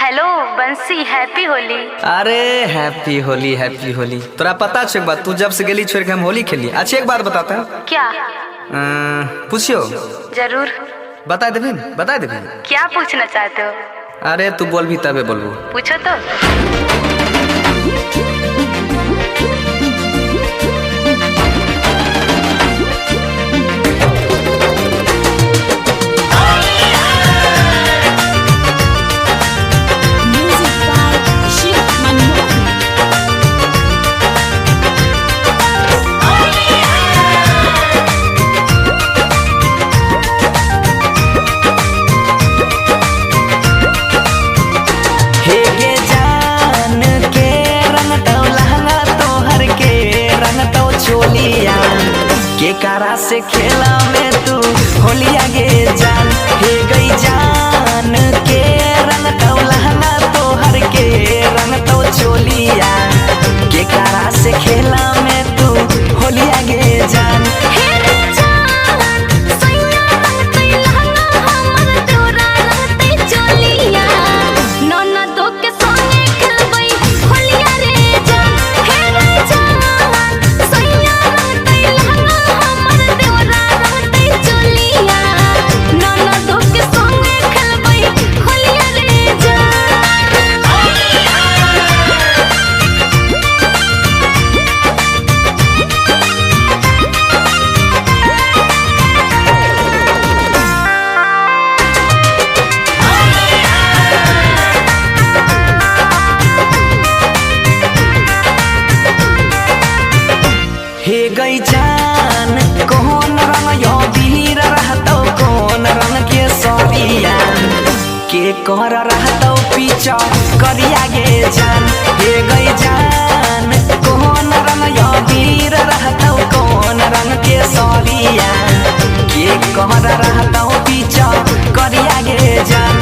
Hello बंसी, happy Holi. अरे happy Holi happy Holi. तोरा पता छे एक बात, तू जब से गेली छोड़ के हम होली खेली। अच्छा एक बात बताता है। क्या? पूछियो। जरूर। बता देबे बता देबे। क्या पूछना चाहते हो? अरे तू बोल भी तबे बोलबो। पूछो तो। केकरा से खेला में तू होलिया गे जान, हे गई जान के रंग तो लहंगा तोहर के रंग तो चोलिया। केकरा से खेला में तू होलिया गे जान, हे गई जान कौन रंग यो बीर रहतो, कौन रंग के सरिया के कर रहतो पीछा करिया गे जान। हे गई जान कौन रंग यो बीर रहतो, कौन रंग के सरिया के कर रहतो पीछा करिया गे जान।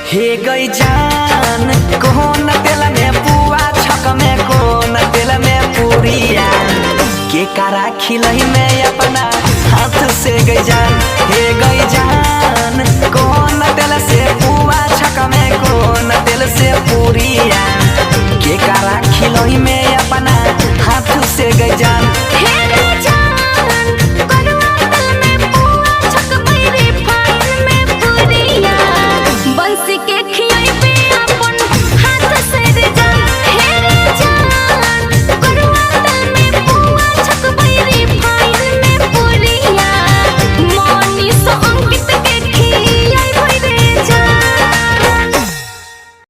हे गई जान कौन तेल में पुआ छक में, कौन तेल में पूरिया के करा खिलही में अपना हाथ से गई जान। हे गई